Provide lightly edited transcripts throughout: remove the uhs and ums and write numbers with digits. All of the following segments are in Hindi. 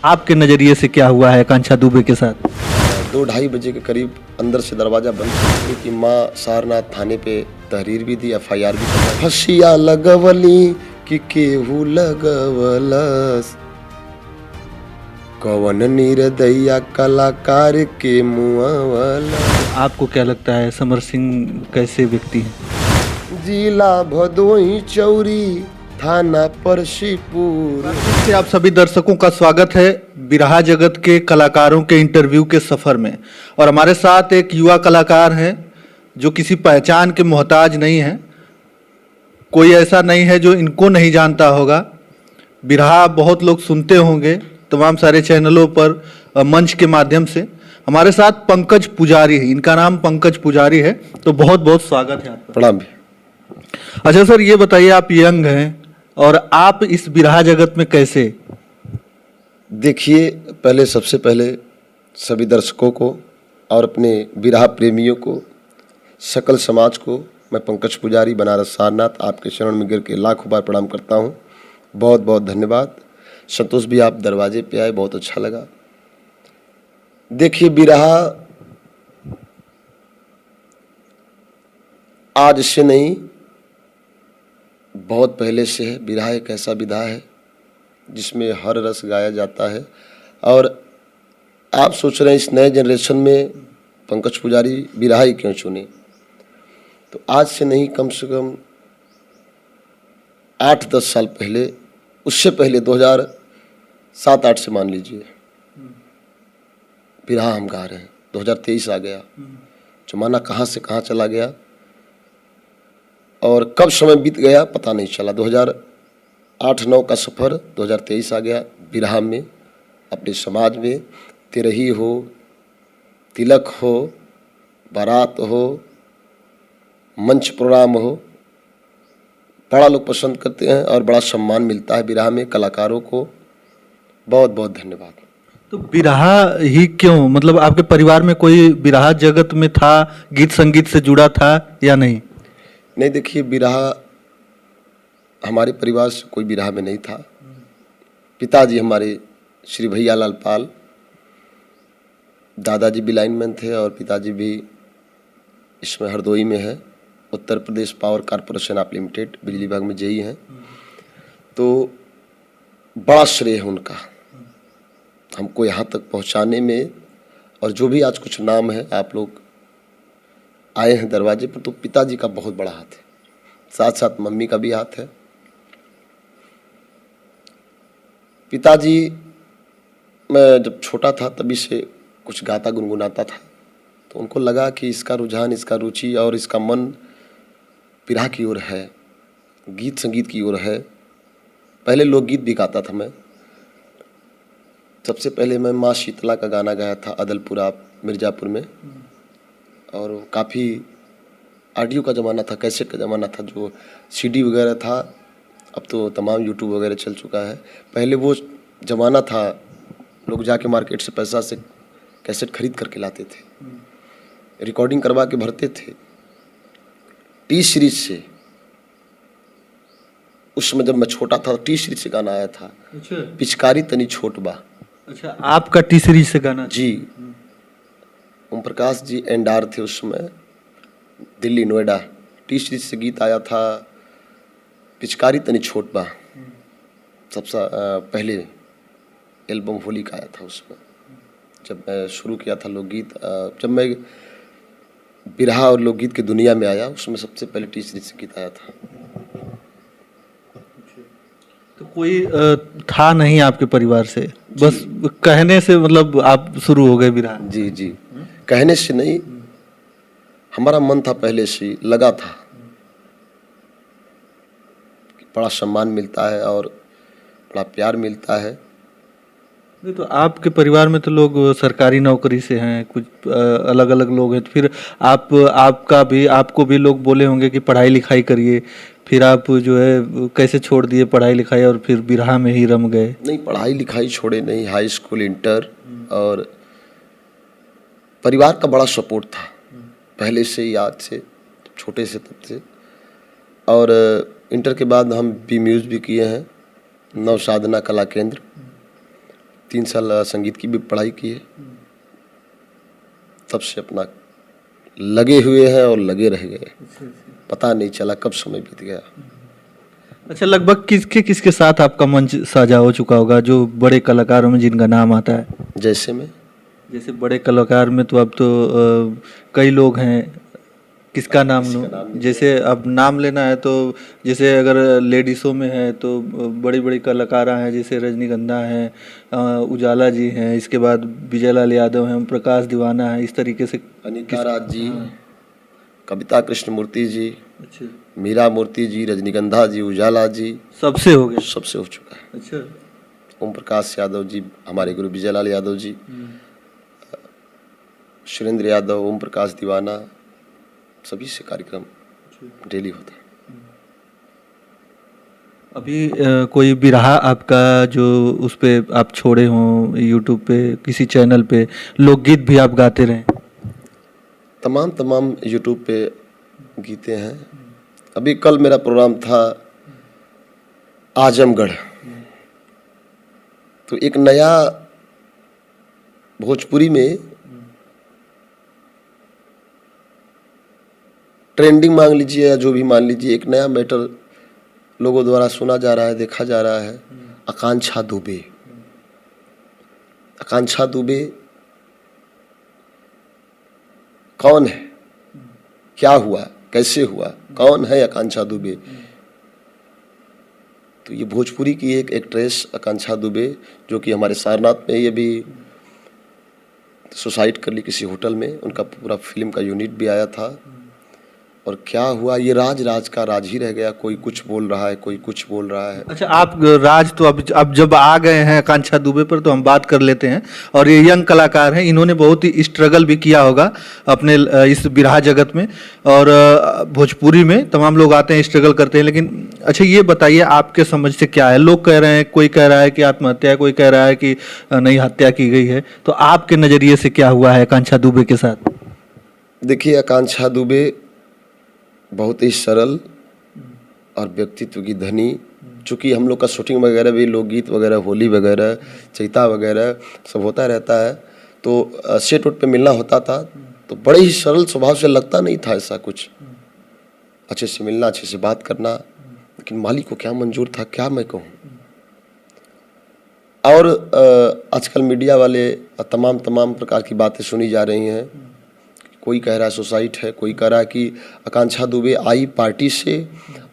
आपके नज़रिए से क्या हुआ है आकांक्षा दुबे के साथ? 2-2:30 बजे के करीब अंदर से दरवाज़ा बंद करके कि माँ सारनाथ थाने पे तहरीर भी दी, एफआईआर भी करवाई। हसिया लगवली कि केहू लगवलस, कवन निर्दया कलाकार के मुआवला। आपको क्या लगता है समर सिंह कैसे व्यक्ति हैं? जिला भदोही चौरी, थाना परशीपुर। से आप सभी दर्शकों का स्वागत है बिरहा जगत के कलाकारों के इंटरव्यू के सफ़र में। और हमारे साथ एक युवा कलाकार हैं जो किसी पहचान के मोहताज नहीं है। कोई ऐसा नहीं है जो इनको नहीं जानता होगा। बिरहा बहुत लोग सुनते होंगे तमाम सारे चैनलों पर, मंच के माध्यम से। हमारे साथ पंकज पुजारी है, इनका नाम पंकज पुजारी है। तो बहुत बहुत स्वागत है आपका। प्रणाम भी। अच्छा सर, ये बताइए, आप यंग हैं और आप इस बिरहा जगत में कैसे? देखिए, पहले सबसे पहले सभी दर्शकों को और अपने बिरहा प्रेमियों को, सकल समाज को मैं पंकज पुजारी बनारस सारनाथ आपके शरण में गिर के लाखों बार प्रणाम करता हूँ। बहुत बहुत धन्यवाद। संतोष भी, आप दरवाजे पे आए, बहुत अच्छा लगा। देखिए, बिरहा आज से नहीं, बहुत पहले से है। बिरहा एक ऐसा विधा है जिसमें हर रस गाया जाता है। और आप सोच रहे हैं इस नए जनरेशन में पंकज पुजारी बिरहा ही क्यों चुने, तो आज से नहीं, कम से कम 8-10 साल पहले, उससे पहले 2007-8 से मान लीजिए, बिरहा हम गा रहे हैं। 2023 आ गया, जमाना कहाँ से कहाँ चला गया और कब समय बीत गया पता नहीं चला। 2008-9 का सफ़र 2023 आ गया। बिरहा में, अपने समाज में तिरही हो, तिलक हो, बारात हो, मंच प्रोग्राम हो, बड़ा लोग पसंद करते हैं और बड़ा सम्मान मिलता है बिरहा में कलाकारों को। बहुत बहुत धन्यवाद। तो बिरहा ही क्यों? मतलब आपके परिवार में कोई बिरहा जगत में था, गीत संगीत से जुड़ा था या नहीं? नहीं, देखिए, बिरहा हमारे परिवार से कोई बिरहा में नहीं था। पिताजी हमारे श्री भैया लाल पाल, दादाजी भी लाइनमैन थे और पिताजी भी इसमें हरदोई में है, Uttar Pradesh power corporation of limited, बिजली विभाग में जेई हैं। तो बड़ा श्रेय है उनका हमको यहाँ तक पहुँचाने में। और जो भी आज कुछ नाम है, आप लोग आए हैं दरवाजे पर, तो पिताजी का बहुत बड़ा हाथ है, साथ साथ मम्मी का भी हाथ है। पिताजी, मैं जब छोटा था तभी से कुछ गाता गुनगुनाता था, तो उनको लगा कि इसका रुझान, इसका रुचि और इसका मन बिरहा की ओर है, गीत संगीत की ओर है। पहले लोकगीत भी गाता था मैं। सबसे पहले मैं माँ शीतला का गाना गाया था अदलपुरा मिर्ज़ापुर में। और काफ़ी ऑडियो का ज़माना था, कैसेट का ज़माना था, जो सीडी वगैरह था। अब तो तमाम यूट्यूब वगैरह चल चुका है। पहले वो ज़माना था, लोग जाके मार्केट से पैसा से कैसेट खरीद करके लाते थे, रिकॉर्डिंग करवा के भरते थे टी सीरीज से। उसमें जब मैं छोटा था टी सीरीज से गाना आया था। अच्छा, पिचकारी तनी छोट बा। अच्छा, आपका टी सीरीज से गाना? जी, ओम प्रकाश जी एंडार थे उसमें, दिल्ली नोएडा। टी सीरीज से गीत आया था पिचकारी तनी छोट बा। सबसे पहले एल्बम होली का आया था उसमें, जब मैं शुरू किया था लोकगीत। जब मैं बिरहा और लोकगीत की दुनिया में आया, उसमें सबसे पहले टी सीरीज से गीत आया था। तो कोई था नहीं आपके परिवार से, बस कहने से मतलब आप शुरू हो गए बिरहा? जी जी, कहने से नहीं, हमारा मन था, पहले से लगा था कि बड़ा सम्मान मिलता है और बड़ा प्यार मिलता है। नहीं, तो आपके परिवार में तो लोग सरकारी नौकरी से हैं, कुछ अलग अलग लोग हैं, तो फिर आपको भी लोग बोले होंगे कि पढ़ाई लिखाई करिए, फिर आप जो है कैसे छोड़ दिए पढ़ाई लिखाई और फिर बिरहा में ही रम गए? नहीं, पढ़ाई लिखाई छोड़े नहीं, हाई स्कूल, इंटर, और परिवार का बड़ा सपोर्ट था पहले से ही, आज से, छोटे से तब से। और इंटर के बाद हम बी म्यूज़ भी किए हैं, नव साधना कला केंद्र। 3 साल संगीत की भी पढ़ाई की है। तब से अपना लगे हुए हैं और लगे रह गए, पता नहीं चला कब समय बीत गया। अच्छा, लगभग किसके किसके साथ आपका मंच साझा हो चुका होगा, जो बड़े कलाकारों में जिनका नाम आता है? जैसे में जैसे बड़े कलाकार में तो अब तो कई लोग हैं, किसका नाम लूं? जैसे अब नाम लेना है तो जैसे अगर लेडीज़ों में है तो बड़ी बड़ी कलाकारा हैं, जैसे रजनीगंधा हैं, उजाला जी हैं, इसके बाद विजय लाल यादव हैं, ओम प्रकाश दीवाना है, इस तरीके से। अनीता राज जी, कविता कृष्णमूर्ति जी, अच्छा, मीरा मूर्ति जी, रजनीगंधा जी, उजाला जी, सबसे हो गया। सबसे हो चुका है। अच्छा। ओम प्रकाश यादव जी, हमारे गुरु विजय लाल यादव जी, सुरेंद्र यादव, ओम प्रकाश दीवाना, सभी से कार्यक्रम डेली होता है। अभी कोई बिरहा आपका जो उस पे आप छोड़े हों यूट्यूब पे, किसी चैनल पे, लोकगीत भी आप गाते रहें? तमाम यूट्यूब पे गीते हैं। अभी कल मेरा प्रोग्राम था आजमगढ़, तो एक नया भोजपुरी में ट्रेंडिंग मान लीजिए या जो भी मान लीजिए, एक नया मैटर लोगों द्वारा सुना जा रहा है, देखा जा रहा है। आकांक्षा दुबे। आकांक्षा दुबे कौन है, क्या हुआ, कैसे हुआ, कौन है आकांक्षा दुबे? तो ये भोजपुरी की एक एक्ट्रेस आकांक्षा दुबे, जो कि हमारे सारनाथ में ये भी सुसाइड कर ली किसी होटल में। उनका पूरा फिल्म का यूनिट भी आया था। और क्या हुआ, ये राज का राज ही रह गया। कोई कुछ बोल रहा है, कोई कुछ बोल रहा है। अच्छा, आप राज तो अब जब आ गए हैं आकांक्षा दुबे पर तो हम बात कर लेते हैं। और ये यंग कलाकार हैं, इन्होंने बहुत ही स्ट्रगल भी किया होगा अपने इस बिरहा जगत में, और भोजपुरी में तमाम लोग आते हैं, स्ट्रगल करते हैं। लेकिन अच्छा, ये बताइए आपके समझ से क्या है? लोग कह रहे हैं, कोई कह रहा है कि आत्महत्या, कोई कह रहा है कि नहीं, हत्या की गई है। तो आपके नज़रिए से क्या हुआ है आकांक्षा दुबे के साथ? देखिए, आकांक्षा दुबे बहुत ही सरल और व्यक्तित्व की धनी। चूँकि हम लोग का शूटिंग वगैरह भी, लोकगीत वगैरह, होली वगैरह, चैता वगैरह सब होता रहता है, तो सेट उट पे मिलना होता था। तो बड़े ही सरल स्वभाव से, लगता नहीं था ऐसा कुछ। अच्छे से मिलना, अच्छे से बात करना, लेकिन मालिक को क्या मंजूर था, क्या मैं कहूँ। और आजकल मीडिया वाले तमाम प्रकार की बातें सुनी जा रही हैं। कोई कह रहा है सुसाइड है, कोई कह रहा है कि आकांक्षा दुबे आई पार्टी से,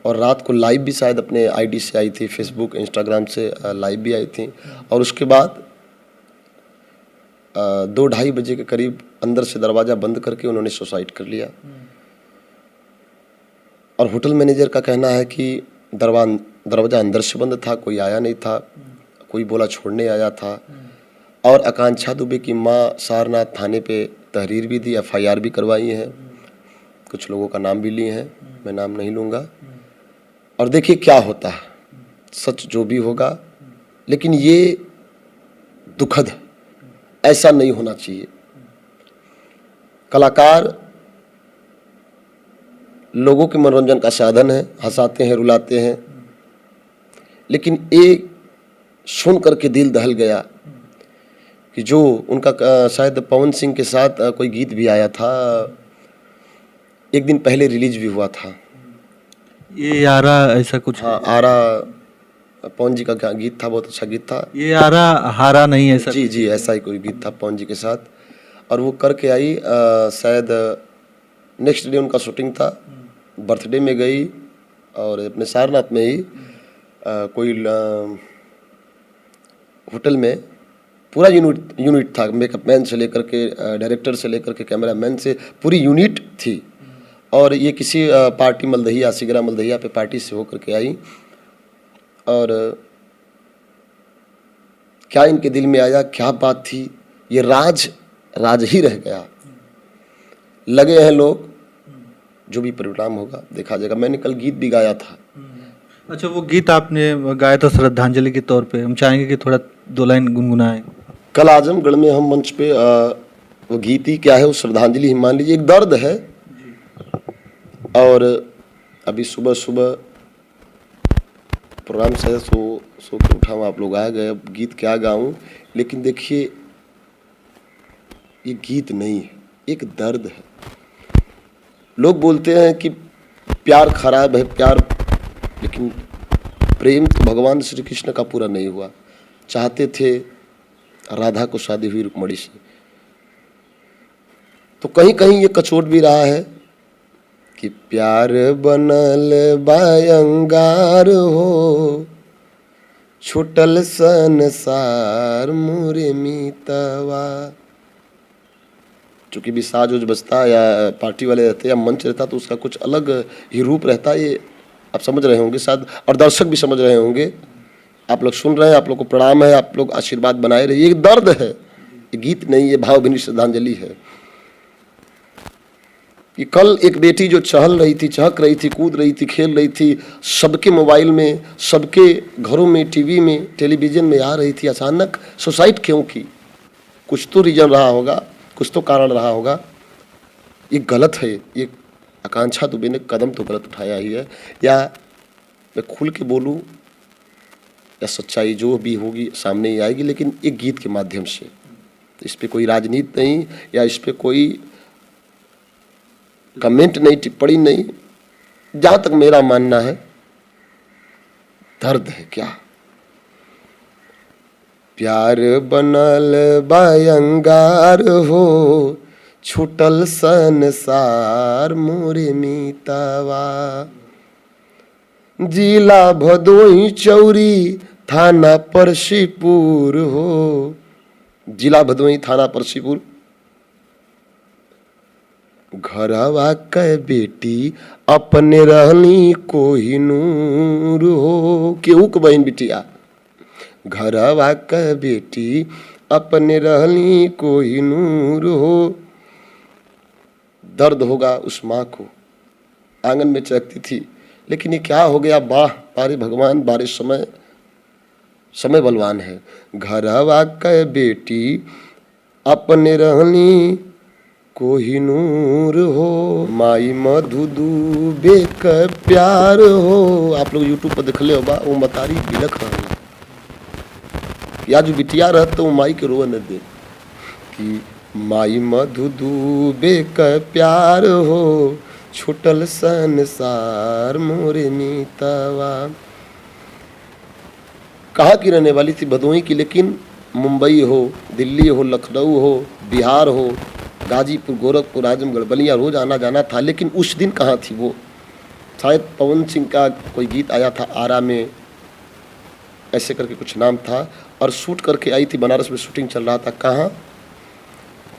और रात को लाइव भी शायद अपने आईडी से आई थी, फेसबुक इंस्टाग्राम से लाइव भी आई थी। और उसके बाद 2-2:30 बजे के करीब अंदर से दरवाज़ा बंद करके उन्होंने सुसाइड कर लिया। और होटल मैनेजर का कहना है कि दरवाज़ा अंदर से बंद था, कोई आया नहीं था, कोई बोला छोड़ने आया था। और आकांक्षा दुबे की माँ सारनाथ थाने पे तहरीर भी दी, FIR भी करवाई है, कुछ लोगों का नाम भी लिए हैं, मैं नाम नहीं लूँगा। और देखिए क्या होता है, सच जो भी होगा, लेकिन ये दुखद है, ऐसा नहीं होना चाहिए। कलाकार लोगों के मनोरंजन का साधन है, हंसाते हैं, रुलाते हैं, लेकिन एक सुन करके दिल दहल गया कि जो उनका शायद पवन सिंह के साथ कोई गीत भी आया था, एक दिन पहले रिलीज भी हुआ था, ये यारा, ऐसा कुछ? हाँ, आरा, पवन जी का गीत था, बहुत अच्छा गीत था। ये यारा हारा नहीं, ऐसा? जी, ऐसा ही कोई गीत था पवन जी के साथ। और वो करके आई, शायद नेक्स्ट डे उनका शूटिंग था, बर्थडे में गई, और अपने सारनाथ में ही कोई होटल में पूरा यूनिट था, मेकअप मैन से लेकर के, डायरेक्टर से लेकर के, कैमरा मैन से, पूरी यूनिट थी। और ये किसी पार्टी मलदहिया, सिगरा मलदहिया पे पार्टी से होकर के आई। और क्या इनके दिल में आया, क्या बात थी, ये राज ही रह गया। लगे हैं लोग, जो भी परिणाम होगा देखा जाएगा। मैंने कल गीत भी गाया था। अच्छा, वो गीत आपने गाया था श्रद्धांजलि के तौर पे, हम चाहेंगे कि थोड़ा 2 लाइन गुनगुनाएं। कल आजमगढ़ में हम मंच पे वो गीत ही क्या है, वो श्रद्धांजलि ही मान लीजिए, एक दर्द है। और अभी सुबह प्रोग्राम से सो के उठा हूँ, आप लोग आ गए, अब गीत क्या गाऊँ, लेकिन देखिए ये गीत नहीं है, एक दर्द है। लोग बोलते हैं कि प्यार खराब है, प्यार, लेकिन प्रेम तो भगवान श्री कृष्ण का पूरा नहीं हुआ। चाहते थे राधा को शादी हुई रुक्मणी से, तो कहीं कहीं ये कचोट भी रहा है कि प्यार बनल बायंगार हो, छुटल संसार मोरे मीतवा। चूंकि भी साज उज बजता या पार्टी वाले रहते या मंच रहता तो उसका कुछ अलग ही रूप रहता, ये आप समझ रहे होंगे शायद, और दर्शक भी समझ रहे होंगे। आप लोग सुन रहे हैं, आप लोग को प्रणाम है, आप लोग आशीर्वाद बनाए रहिए। ये दर्द है, ये गीत नहीं, ये भावभीनी श्रद्धांजलि है। कि कल एक बेटी जो चहल रही थी, चहक रही थी, कूद रही थी, खेल रही थी, सबके मोबाइल में, सबके घरों में, टीवी में, टेलीविजन में आ रही थी, अचानक सुसाइड क्यों की? कुछ तो रीजन रहा होगा, कुछ तो कारण रहा होगा। ये गलत है, ये आकांक्षा दुबे ने कदम तो गलत उठाया ही है। या मैं खुल के बोलूं या सच्चाई जो भी होगी सामने ही आएगी, लेकिन एक गीत के माध्यम से। तो इस पे कोई राजनीति नहीं या इस पे कोई कमेंट नहीं, टिप्पणी नहीं। जहां तक मेरा मानना है, दर्द है क्या? प्यार बनल बायंगार हो, छुटल संसार मोरे मीतवा। जिला भदोही चौरी थाना परसीपुर हो, जिला भदोही थाना परसीपुर। घरवा के बेटी अपने रहनी कोहिनूर हो, केहू के बहन बिटिया। घरवा के बेटी अपने रहनी कोहिनूर हो। दर्द होगा उस माँ को, आंगन में चहकती थी, लेकिन ये क्या हो गया? वाह बारे भगवान, बारे समय, समय बलवान है। घरवा के बेटी अपने रहनी कोहिनूर हो, माई मधु दूबे का प्यार हो। आप लोग यूट्यूब पर देख ले होगा, वो मतारी बिलख रही या जो बिटिया रहते तो माई के रोए न दे कि माई मधु दूबे का प्यार हो, छुटल संसार मोरे मीतवा। कहाँ की रहने वाली थी? भदोही की, लेकिन मुंबई हो, दिल्ली हो, लखनऊ हो, बिहार हो, गाजीपुर, गोरखपुर, आजमगढ़, बलिया रोज आना जाना था। लेकिन उस दिन कहाँ थी वो? शायद पवन सिंह का कोई गीत आया था, आरा में ऐसे करके कुछ नाम था, और शूट करके आई थी, बनारस में शूटिंग चल रहा था। कहाँ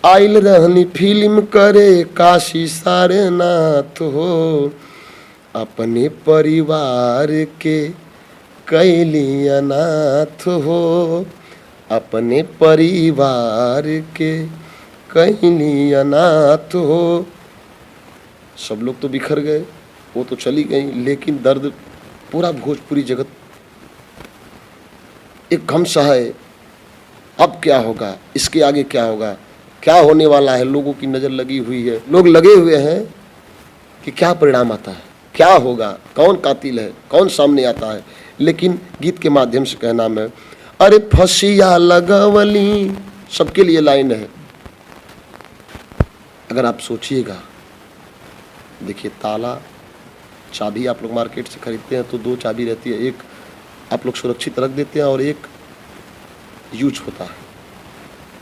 आइल रहनी फिल्म करे काशी सारनाथ हो, अपने परिवार के कैली अनाथ हो, अपने परिवार के कैली अनाथ हो। सब लोग तो बिखर गए, वो तो चली गई, लेकिन दर्द पूरा भोजपुरी जगत एक गम सा है। अब क्या होगा? इसके आगे क्या होगा? क्या होने वाला है? लोगों की नजर लगी हुई है, लोग लगे हुए हैं कि क्या परिणाम आता है, क्या होगा, कौन कातिल है, कौन सामने आता है। लेकिन गीत के माध्यम से कहना मैं, अरे फसिया लगवली, सबके लिए लाइन है। अगर आप सोचिएगा, देखिए ताला, चाबी आप लोग मार्केट से खरीदते हैं तो दो चाबी रहती है, एक आप लोग सुरक्षित रख देते हैं और एक यूज होता है।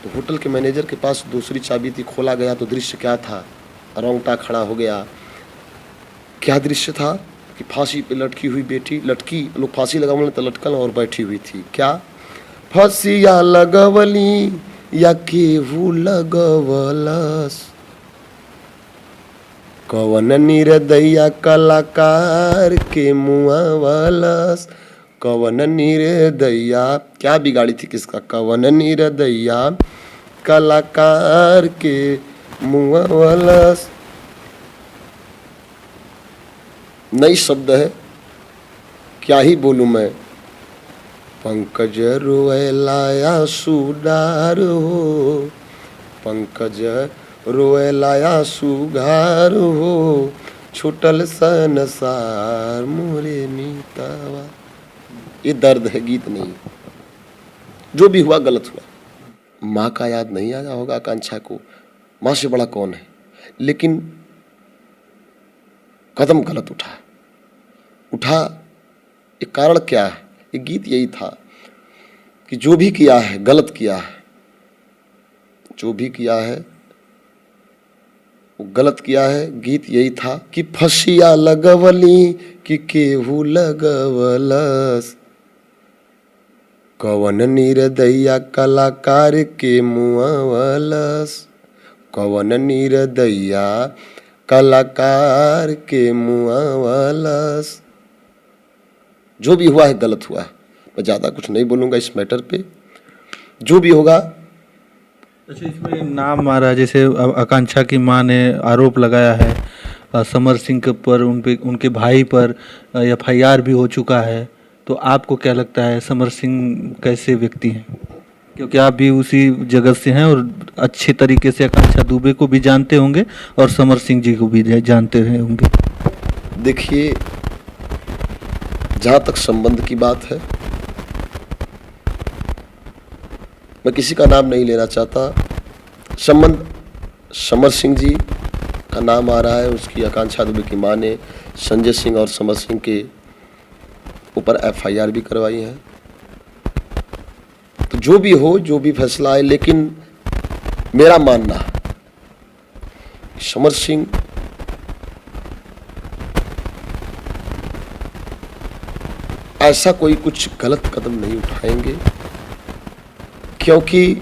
तो होटल के मैनेजर के पास दूसरी चाबी थी, खोला गया तो दृश्य क्या था? रोंगटा खड़ा हो गया। क्या दृश्य था कि फांसी पे लटकी हुई बेटी, लटकी, लोग फांसी लगावल तो लटकल और बैठी हुई थी। क्या फसिया लगवली या केहू लगवलस, कवन निर्दया कलाकार के मुआवलस, कवन निर्दया, क्या बिगाड़ी थी किसका? कवन निर्दया कलाकार के मुआवलस। नई शब्द है, क्या ही बोलूं मैं। पंकज रोए लाया सुडार हो, पंकज रोए लाया सुघार हो, छुटल संसार मोरे मीतवा। ये दर्द है, गीत नहीं। जो भी हुआ गलत हुआ। माँ का याद नहीं आया होगा आकांक्षा को, माँ से बड़ा कौन है। लेकिन कदम गलत उठा। एक कारण क्या है, ये गीत यही था कि जो भी किया है गलत किया है, जो भी किया है वो गलत किया है। गीत यही था कि फसिया लगवली कि केहू लगवलस, कवन निर्दया कलाकार के मुआवलस, कवन निर्दया कलाकार के मुआवलस। जो भी हुआ है गलत हुआ है। मैं ज़्यादा कुछ नहीं बोलूँगा इस मैटर पे, जो भी होगा। अच्छा, इसमें नाम आ रहा है, जैसे आकांक्षा की मां ने आरोप लगाया है समर सिंह के पर, उनके भाई पर एफआईआर भी हो चुका है। तो आपको क्या लगता है समर सिंह कैसे व्यक्ति हैं? क्योंकि आप भी उसी जगत से हैं और अच्छे तरीके से आकांक्षा दुबे को भी जानते होंगे और समर सिंह जी को भी जानते रहे होंगे। देखिए, जहाँ तक संबंध की बात है, मैं किसी का नाम नहीं लेना चाहता। संबंध समर सिंह जी का नाम आ रहा है, उसकी आकांक्षा दुबे की मां ने संजय सिंह और समर सिंह के ऊपर एफआईआर भी करवाई है। तो जो भी हो, जो भी फैसला है, लेकिन मेरा मानना है समर सिंह ऐसा कोई कुछ गलत कदम नहीं उठाएंगे, क्योंकि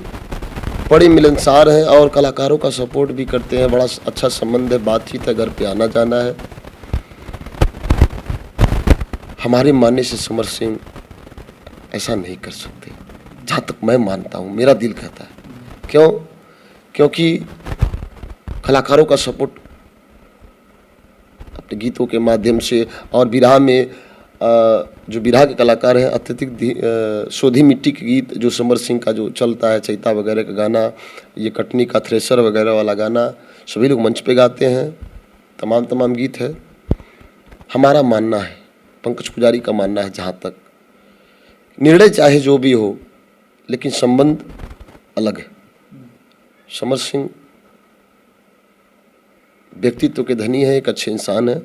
बड़े मिलनसार हैं और कलाकारों का सपोर्ट भी करते हैं। बड़ा अच्छा संबंध है, बातचीत है, घर पे आना जाना है। हमारे मानने से समर सिंह ऐसा नहीं कर सकते, जहाँ तक मैं मानता हूँ, मेरा दिल कहता है। क्यों? क्योंकि कलाकारों का सपोर्ट अपने गीतों के माध्यम से और बिरहा में जो बिरहा के कलाकार हैं, अत्यधिक सोधी मिट्टी के गीत जो समर सिंह का जो चलता है, चैता वगैरह का गाना, ये कटनी का थ्रेसर वगैरह वाला गाना, सभी लोग मंच पे गाते हैं। तमाम गीत है। हमारा मानना है, पंकज पुजारी का मानना है, जहाँ तक निर्णय चाहे जो भी हो, लेकिन संबंध अलग है। समर सिंह व्यक्तित्व के धनी है, एक अच्छे इंसान है।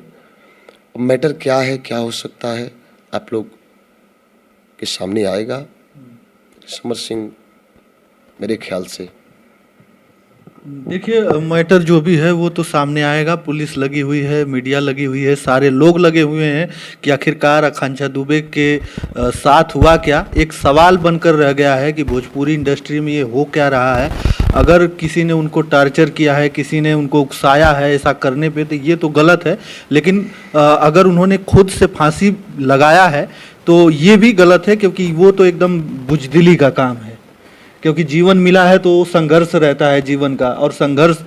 मैटर क्या है, क्या हो सकता है, आप लोग के सामने आएगा। समर सिंह मेरे ख्याल से, देखिए, मैटर जो भी है वो तो सामने आएगा। पुलिस लगी हुई है, मीडिया लगी हुई है, सारे लोग लगे हुए हैं कि आखिरकार आकांक्षा दुबे के साथ हुआ क्या। एक सवाल बनकर रह गया है कि भोजपुरी इंडस्ट्री में ये हो क्या रहा है। अगर किसी ने उनको टार्चर किया है, किसी ने उनको उकसाया है ऐसा करने पे, तो ये तो गलत है। लेकिन अगर उन्होंने खुद से फांसी लगाया है तो ये भी गलत है, क्योंकि वो तो एकदम बुजदिली का काम है। क्योंकि जीवन मिला है तो संघर्ष रहता है जीवन का, और संघर्ष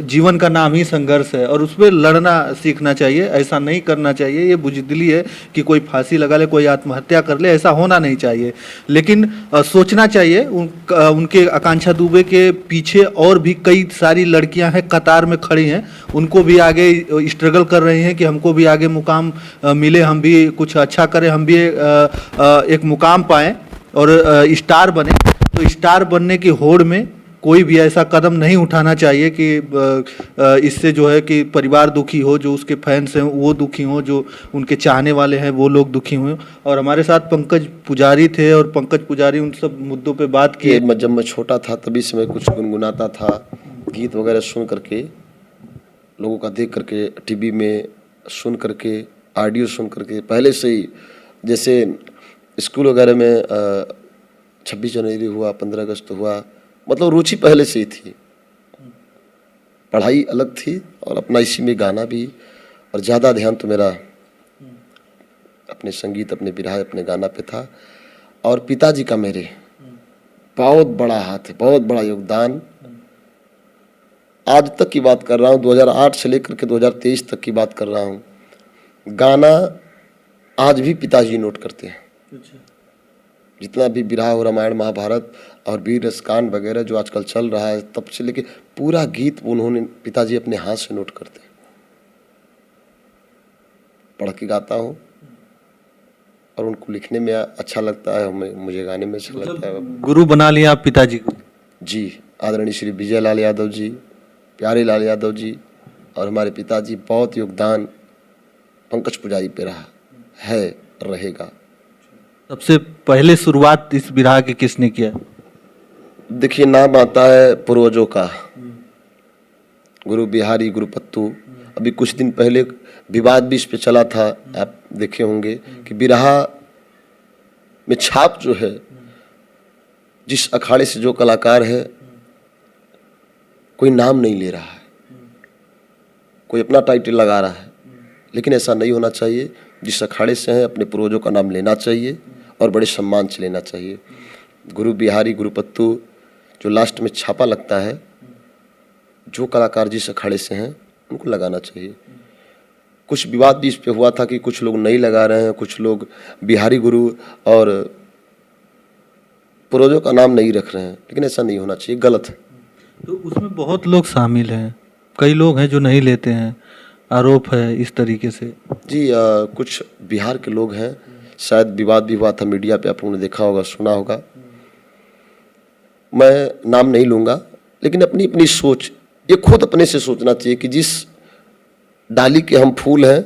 जीवन का नाम ही संघर्ष है, और उस पर लड़ना सीखना चाहिए। ऐसा नहीं करना चाहिए। ये बुजदिली है कि कोई फांसी लगा ले, कोई आत्महत्या कर ले, ऐसा होना नहीं चाहिए। लेकिन सोचना चाहिए। उनके आकांक्षा दुबे के पीछे और भी कई सारी लड़कियां हैं, कतार में खड़ी हैं, उनको भी आगे स्ट्रगल कर रही हैं कि हमको भी आगे मुकाम मिले, हम भी कुछ अच्छा करें, हम भी एक मुकाम पाएँ और स्टार बने। तो स्टार बनने की होड़ में कोई भी ऐसा कदम नहीं उठाना चाहिए कि इससे जो है कि परिवार दुखी हो, जो उसके फैंस हैं वो दुखी हो, जो उनके चाहने वाले हैं वो लोग दुखी हुए। और हमारे साथ पंकज पुजारी थे, और पंकज पुजारी उन सब मुद्दों पे बात किए। जब मैं छोटा था तभी से मैं कुछ गुनगुनाता था, गीत वगैरह सुन करके, लोगों का देख करके, टीवी में सुन करके, ऑडियो सुन करके, पहले से ही। जैसे स्कूल वगैरह में 26 जनवरी हुआ, 15 अगस्त हुआ, मतलब रुचि पहले से ही थी। पढ़ाई अलग थी और अपना इसी में गाना भी, और ज़्यादा ध्यान तो मेरा अपने संगीत, अपने बिरहा, अपने गाना पे था। और पिताजी का मेरे बहुत बड़ा हाथ है, बहुत बड़ा योगदान। आज तक की बात कर रहा हूँ, 2008 से लेकर के 2023 तक की बात कर रहा हूँ। गाना आज भी पिताजी नोट करते हैं। जितना भी बिरहा हो, रामायण महाभारत और वीर रसकान वगैरह जो आजकल चल रहा है, तब से लेके पूरा गीत उन्होंने, पिताजी अपने हाथ से नोट करते हैं। पढ़ के गाता हूँ और उनको लिखने में अच्छा लगता है, मुझे गाने में अच्छा लगता है। गुरु बना लिया आप पिताजी को? जी, आदरणीय श्री विजय लाल यादव जी, प्यारे लाल यादव जी और हमारे पिताजी, बहुत योगदान पंकज पुजारी पे रहा है, रहेगा। सबसे पहले शुरुआत इस बिरहा की किसने किया? देखिए, नाम आता है पूर्वजों का, गुरु बिहारी, गुरु पत्तू। अभी कुछ दिन पहले विवाद भी इस पे चला था, आप देखे होंगे कि बिरहा में छाप जो है, जिस अखाड़े से जो कलाकार है, कोई नाम नहीं ले रहा है, कोई अपना टाइटल लगा रहा है, लेकिन ऐसा नहीं होना चाहिए। जिस अखाड़े से हैं अपने पूर्वजों का नाम लेना चाहिए और बड़े सम्मान से लेना चाहिए। गुरु बिहारी, गुरु पत्तू जो लास्ट में छापा लगता है, जो कलाकार जिस अखाड़े से हैं उनको लगाना चाहिए। कुछ विवाद भी इस पे हुआ था कि कुछ लोग नहीं लगा रहे हैं, कुछ लोग बिहारी गुरु और पूर्वजों का नाम नहीं रख रहे हैं, लेकिन ऐसा नहीं होना चाहिए, गलत है। तो उसमें बहुत लोग शामिल हैं, कई लोग हैं जो नहीं लेते हैं, आरोप है इस तरीके से। जी, कुछ बिहार के लोग हैं, शायद विवाद भी हुआ था, मीडिया पे आप लोगों ने देखा होगा, सुना होगा। मैं नाम नहीं लूँगा, लेकिन अपनी अपनी सोच, ये खुद अपने से सोचना चाहिए कि जिस डाली के हम फूल हैं,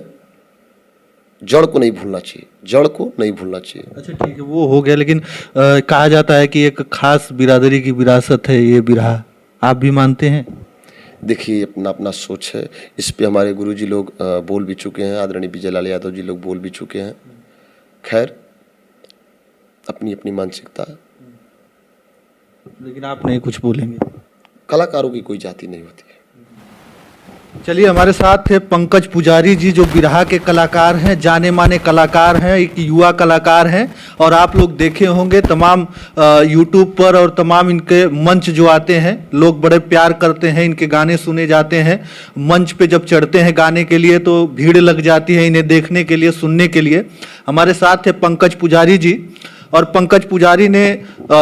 जड़ को नहीं भूलना चाहिए, जड़ को नहीं भूलना चाहिए। अच्छा ठीक है, वो हो गया, लेकिन कहा जाता है कि एक खास बिरादरी की विरासत है ये बिरहा, आप भी मानते हैं? देखिए, अपना अपना सोच है, इस पे हमारे गुरुजी लोग बोल भी चुके हैं, आदरणीय विजय लाल यादव जी लोग बोल भी चुके हैं। खैर, अपनी अपनी मानसिकता है, लेकिन आप नहीं कुछ बोलेंगे? कलाकारों की कोई जाति नहीं होती है। चलिए, हमारे साथ थे पंकज पुजारी जी, जो बिरहा के कलाकार हैं, जाने माने कलाकार हैं, एक युवा कलाकार हैं। और आप लोग देखे होंगे तमाम यूट्यूब पर और तमाम इनके मंच जो आते हैं, लोग बड़े प्यार करते हैं, इनके गाने सुने जाते हैं। मंच पे जब चढ़ते हैं गाने के लिए तो भीड़ लग जाती है इन्हें देखने के लिए, सुनने के लिए। हमारे साथ थे पंकज पुजारी जी, और पंकज पुजारी ने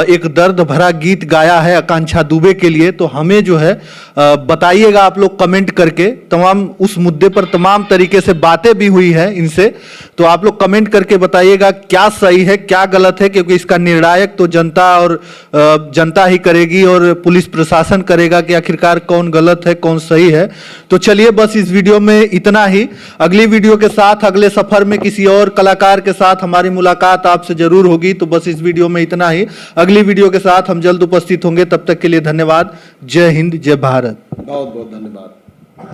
एक दर्द भरा गीत गाया है आकांक्षा दुबे के लिए। तो हमें जो है बताइएगा आप लोग कमेंट करके, तमाम उस मुद्दे पर तमाम तरीके से बातें भी हुई है इनसे, तो आप लोग कमेंट करके बताइएगा क्या सही है क्या गलत है, क्योंकि इसका निर्णायक तो जनता और जनता ही करेगी और पुलिस प्रशासन करेगा कि आखिरकार कौन गलत है कौन सही है। तो चलिए, बस इस वीडियो में इतना ही। अगली वीडियो के साथ, अगले सफर में किसी और कलाकार के साथ हमारी मुलाकात आपसे जरूर होगी। तो बस इस वीडियो में इतना ही, अगली वीडियो के साथ हम जल्द उपस्थित होंगे। तब तक के लिए धन्यवाद। जय हिंद, जय भारत। बहुत बहुत धन्यवाद।